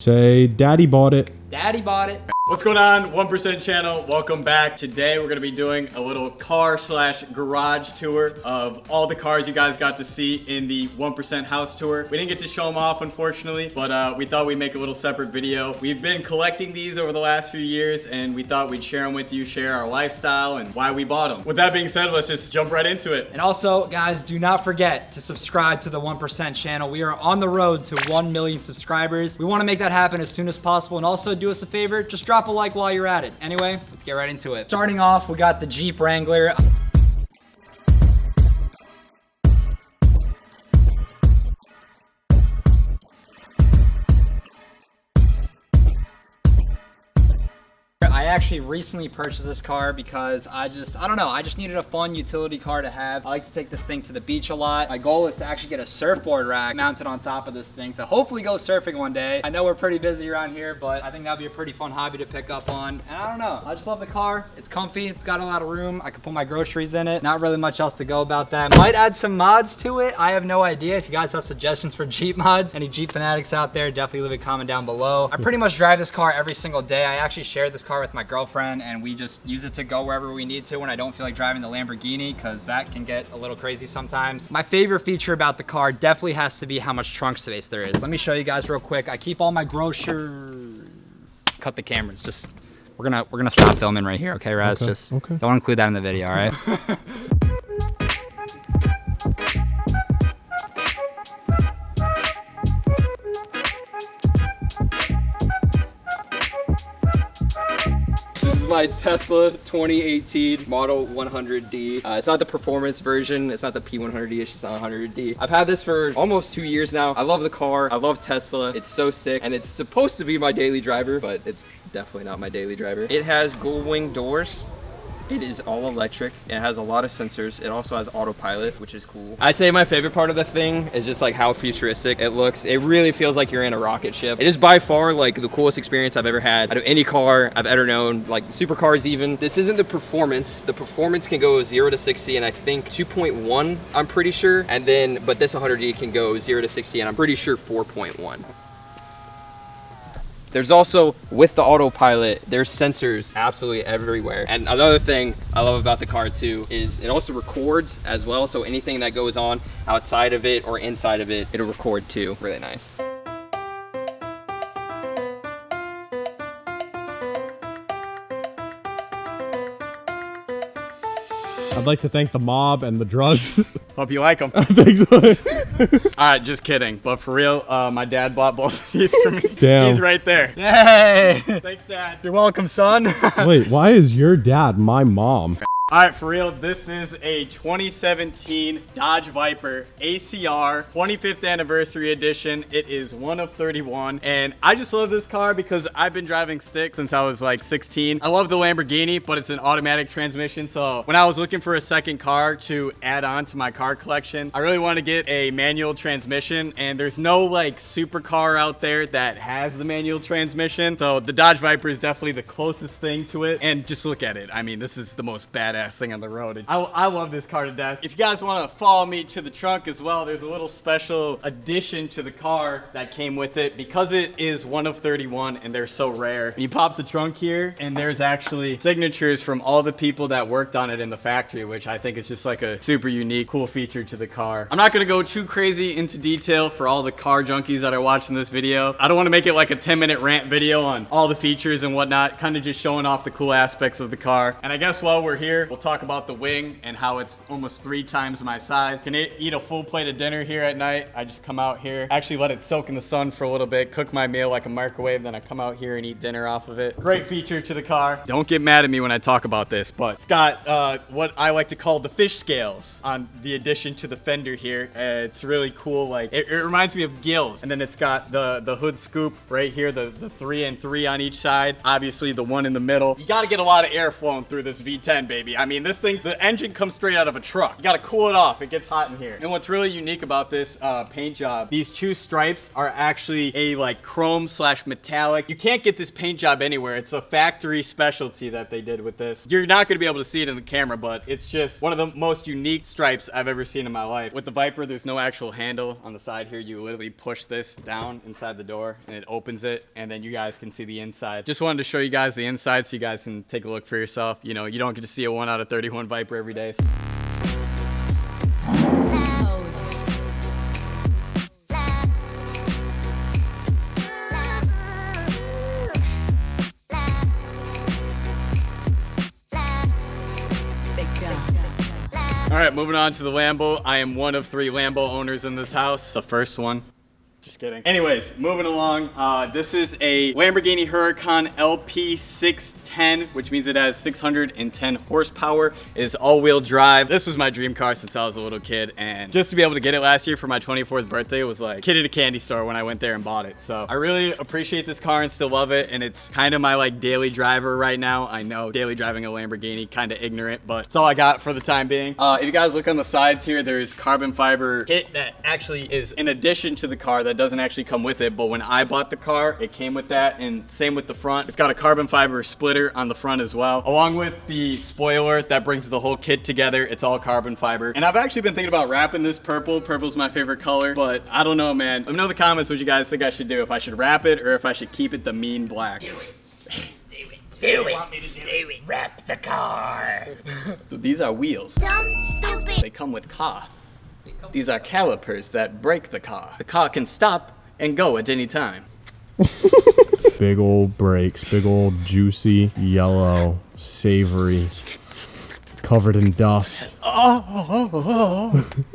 Say, Daddy bought it. Daddy bought it. What's going on, 1% channel? Welcome back. Today we're gonna be doing a little car/garage tour of all the cars you guys got to see in the 1% house tour. We didn't get to show them off, unfortunately, but we thought we'd make a little separate video. We've been collecting these over the last few years, and we thought we'd share them with you, share our lifestyle and why we bought them. With that being said, let's just jump right into it. And also, guys, do not forget to subscribe to the 1% channel. We are on the road to 1 million subscribers. We want to make that happen as soon as possible. And also, do us a favor, just drop a like while you're at it. Anyway, let's get right into it. Starting off, we got the Jeep Wrangler. I actually recently purchased this car because I don't know, I just needed a fun utility car to have. I like to take this thing to the beach a lot. My goal is to actually get a surfboard rack mounted on top of this thing to hopefully go surfing one day. I know we're pretty busy around here, but I think that'd be a pretty fun hobby to pick up on. And I don't know, I just love the car. It's comfy, it's got a lot of room. I can put my groceries in it. Not really much else to go about that. Might add some mods to it. I have no idea. If you guys have suggestions for Jeep mods, any Jeep fanatics out there, definitely leave a comment down below. I pretty much drive this car every single day. I actually shared this car with my girlfriend and we just use it to go wherever we need to when I don't feel like driving the Lamborghini, because that can get a little crazy sometimes. My favorite feature about the car definitely has to be how much trunk space there is. Let me show you guys real quick. I keep all my groceries. Cut the cameras. Just we're gonna stop filming right here, okay, Razz? Okay, just okay. Don't include that in the video, all right? My Tesla 2018 Model 100D. It's not the performance version. It's not the P100D. It's just a 100D. I've had this for almost 2 years now. I love the car. I love Tesla. It's so sick. And it's supposed to be my daily driver, but it's definitely not my daily driver. It has gull wing doors. It is all electric. It has a lot of sensors. It also has autopilot, which is cool. I'd say my favorite part of the thing is just like how futuristic it looks. It really feels like you're in a rocket ship. It is by far like the coolest experience I've ever had out of any car I've ever known, like supercars even. This isn't the performance. The performance can go 0 to 60 and I think 2.1, I'm pretty sure. And then, but this 100D can go 0 to 60 and I'm pretty sure 4.1. There's also, with the autopilot, there's sensors absolutely everywhere. And another thing I love about the car too is it also records as well. So anything that goes on outside of it or inside of it, it'll record too. Really nice. I'd like to thank the mob and the drugs. Hope you like them. Thanks. All right, just kidding. But for real, my dad bought both of these for me. Damn. He's right there. Yay! Thanks, Dad. You're welcome, son. Wait, why is your dad my mom? All right, for real, this is a 2017 Dodge Viper ACR 25th anniversary edition. It is one of 31, and I just love this car because I've been driving stick since I was like 16. I love the Lamborghini, but it's an automatic transmission, so when I was looking for a second car to add on to my car collection, I really want to get a manual transmission, and there's no like supercar out there that has the manual transmission, so the Dodge Viper is definitely the closest thing to it. And just look at it. I mean, this is the most badass thing on the road. I love this car to death. If you guys want to follow me to the trunk as well, there's a little special addition to the car that came with it because it is one of 31 and they're so rare. And you pop the trunk here and there's actually signatures from all the people that worked on it in the factory, which I think is just like a super unique, cool feature to the car. I'm not going to go too crazy into detail for all the car junkies that are watching this video. I don't want to make it like a 10-minute rant video on all the features and whatnot, kind of just showing off the cool aspects of the car. And I guess while we're here, we'll talk about the wing and how it's almost 3 times my size. Can eat a full plate of dinner here at night. I just come out here, actually let it soak in the sun for a little bit, cook my meal like a microwave, then I come out here and eat dinner off of it. Great feature to the car. Don't get mad at me when I talk about this, but it's got what I like to call the fish scales on the addition to the fender here. It's really cool. Like it reminds me of gills. And then it's got the hood scoop right here, the 3 and 3 on each side. Obviously the one in the middle. You got to get a lot of air flowing through this V10, baby. I mean, this thing, the engine comes straight out of a truck. You gotta cool it off. It gets hot in here. And what's really unique about this paint job, these two stripes are actually a like chrome / metallic. You can't get this paint job anywhere. It's a factory specialty that they did with this. You're not gonna be able to see it in the camera, but it's just one of the most unique stripes I've ever seen in my life. With the Viper, there's no actual handle on the side here. You literally push this down inside the door and it opens it, and then you guys can see the inside. Just wanted to show you guys the inside so you guys can take a look for yourself. You know, you don't get to see a 1 out of 31 Viper every day. All right, moving on to the Lambo. I am one of 3 Lambo owners in this house. The first one. Just kidding. Anyways, moving along. This is a Lamborghini Huracan LP610, which means it has 610 horsepower. It is all-wheel drive. This was my dream car since I was a little kid, and just to be able to get it last year for my 24th birthday was like kid at a candy store when I went there and bought it. So I really appreciate this car and still love it, and it's kind of my like daily driver right now. I know daily driving a Lamborghini, kind of ignorant, but it's all I got for the time being. If you guys look on the sides here, there's carbon fiber kit that actually is in addition to the car that doesn't actually come with it, but when I bought the car, it came with that, and same with the front. It's got a carbon fiber splitter on the front as well, along with the spoiler that brings the whole kit together. It's all carbon fiber, and I've actually been thinking about wrapping this purple. Purple's my favorite color, but I don't know, man. Let me know in the comments what you guys think I should do, if I should wrap it or if I should keep it the mean black. Do it. Wrap the car. So these are wheels. Dumb, stupid. They come with car. These are calipers that brake the car. The car can stop and go at any time. Big old brakes, big old juicy, yellow, savory, covered in dust.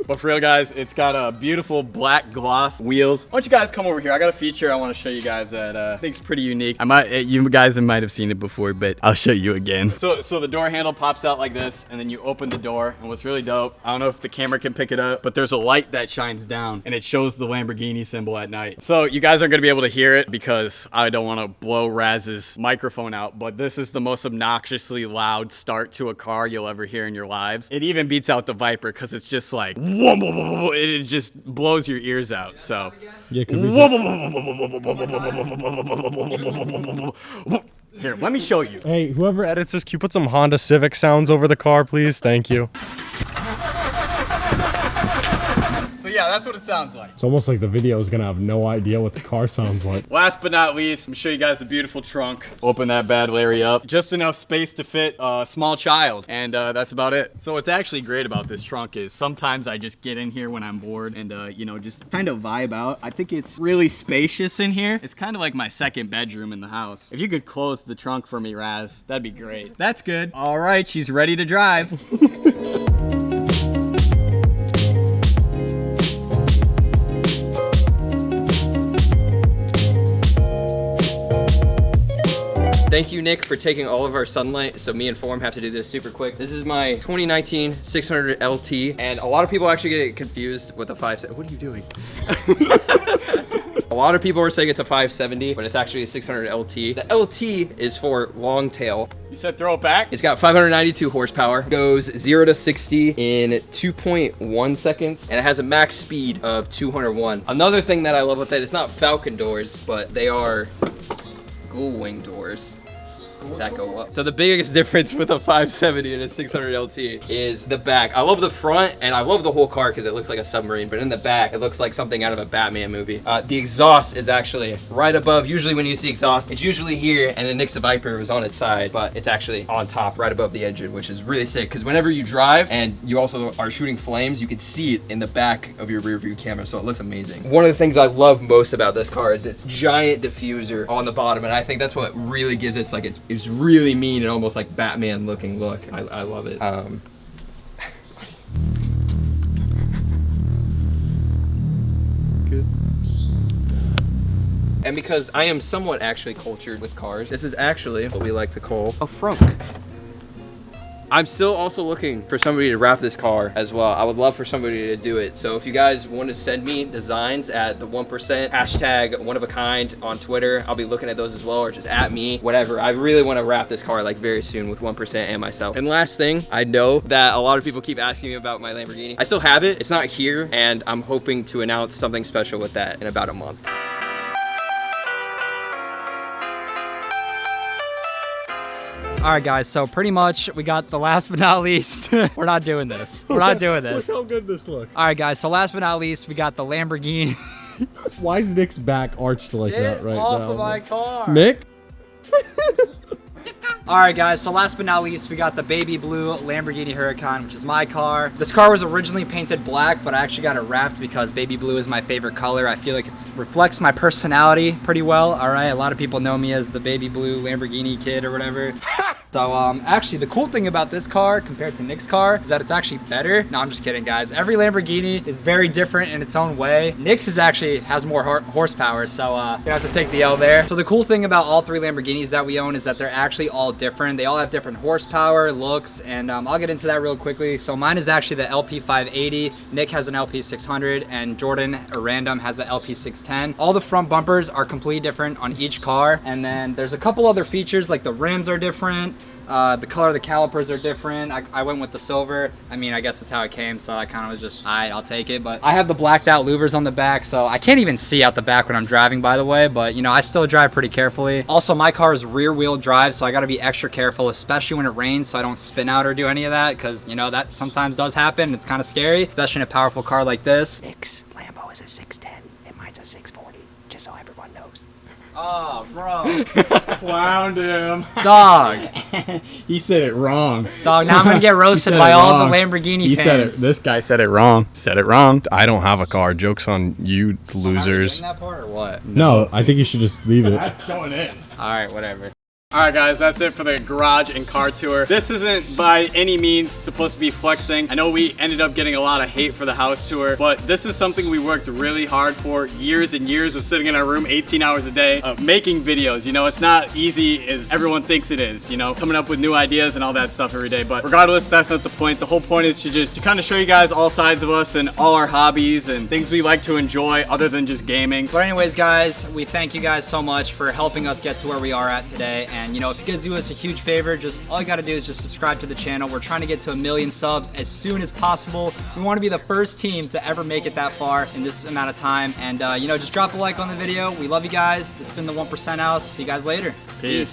But for real, guys, it's got a beautiful black gloss wheels. Why don't you guys come over here? I got a feature I want to show you guys that I think is pretty unique. You guys might have seen it before, but I'll show you again. So the door handle pops out like this, and then you open the door, and what's really dope, I don't know if the camera can pick it up, but there's a light that shines down, and it shows the Lamborghini symbol at night. So you guys aren't going to be able to hear it because I don't want to blow Razz's microphone out, but this is the most obnoxiously loud start to a car you'll ever hear in your lives. It even beats out the Viper because it's just like, it just blows your ears out. So Yeah, could we here, let me show you. Hey, whoever edits this, can you put some Honda Civic sounds over the car, please? Thank you. So yeah, that's what it sounds like. It's almost like the video is gonna have no idea what the car sounds like. Last but not least, I'm gonna show you guys the beautiful trunk. Open that bad Larry up. Just enough space to fit a small child, and that's about it. So what's actually great about this trunk is sometimes I just get in here when I'm bored and you know, just kind of vibe out. I think it's really spacious in here. It's kind of like my second bedroom in the house. If you could close the trunk for me, Razz, that'd be great. That's good. All right, she's ready to drive. Thank you, Nick, for taking all of our sunlight, so me and Form have to do this super quick. This is my 2019 600 LT, and a lot of people actually get confused with the 570. What are you doing? A lot of people are saying it's a 570, but it's actually a 600 LT. The LT is for long tail. You said throw it back? It's got 592 horsepower, goes 0 to 60 in 2.1 seconds, and it has a max speed of 201. Another thing that I love with it, it's not Falcon doors, but they are gull wing doors that go up. So the biggest difference with a 570 and a 600 LT is the back. I love the front and I love the whole car because it looks like a submarine, but in the back it looks like something out of a Batman movie. The exhaust is actually right above. Usually when you see exhaust, it's usually here, and then Nick's Viper was on its side, but it's actually on top right above the engine, which is really sick because whenever you drive and you also are shooting flames, you can see it in the back of your rear view camera, so it looks amazing. One of the things I love most about this car is its giant diffuser on the bottom, and I think that's what really gives it like it's really mean and almost like Batman looking look. I love it. Good. And because I am somewhat actually cultured with cars, this is actually what we like to call a frunk. I'm still also looking for somebody to wrap this car as well. I would love for somebody to do it. So if you guys want to send me designs at the 1%, hashtag one of a kind on Twitter, I'll be looking at those as well, or just at me, whatever. I really want to wrap this car like very soon with 1% and myself. And last thing, I know that a lot of people keep asking me about my Lamborghini. I still have it. It's not here, and I'm hoping to announce something special with that in about a month. All right, guys, so pretty much we got the last but not least. We're not doing this. We're not doing this. Look how good this looks. All right, guys, so last but not least, we got the Lamborghini. Why is Nick's back arched like that right off now? of my car. Nick? All right, guys, so last but not least, we got the baby blue Lamborghini Huracan, which is my car. This car was originally painted black, but I actually got it wrapped because baby blue is my favorite color. I feel like it reflects my personality pretty well, all right? A lot of people know me as the baby blue Lamborghini kid or whatever. So, actually, the cool thing about this car compared to Nick's car is that it's actually better. No, I'm just kidding, guys. Every Lamborghini is very different in its own way. Nick's has more horsepower, so you have to take the L there. So the cool thing about all three Lamborghinis that we own is that they're actually all different. They all have different horsepower, looks, and I'll get into that real quickly. So mine is actually the LP580. Nick has an LP600, and Jordan or Randumb has an LP610. All the front bumpers are completely different on each car, and then there's a couple other features like the rims are different. The color of the calipers are different. I went with the silver. I mean, I guess that's how it came, so I kind of was just, all right, I'll take it. But I have the blacked out louvers on the back, so I can't even see out the back when I'm driving, by the way, but you know, I still drive pretty carefully. Also, my car is rear wheel drive, so I gotta be extra careful, especially when it rains, so I don't spin out or do any of that, because you know, that sometimes does happen. It's kind of scary, especially in a powerful car like this. Nick's Lambo is a 610 and mine's a 640, just so everyone knows. Oh, bro. Clowned him. Dog. He said it wrong. Dog, now I'm gonna get roasted by all the Lamborghini fans. This guy said it wrong. Said it wrong. I don't have a car. Joke's on you, losers. That part or what? No, I think you should just leave it. That's going in. All right, whatever. Alright guys, that's it for the garage and car tour. This isn't by any means supposed to be flexing. I know we ended up getting a lot of hate for the house tour, but this is something we worked really hard for, years and years of sitting in our room 18 hours a day, making videos. You know, it's not easy as everyone thinks it is, you know, coming up with new ideas and all that stuff every day. But regardless, that's not the point. The whole point is to kind of show you guys all sides of us and all our hobbies and things we like to enjoy other than just gaming. But anyways, guys, we thank you guys so much for helping us get to where we are at today. And you know, if you guys do us a huge favor, just all you gotta do is just subscribe to the channel. We're trying to get to 1 million subs as soon as possible. We want to be the first team to ever make it that far in this amount of time. And you know, just drop a like on the video. We love you guys. This has been the 1% House. See you guys later. Peace.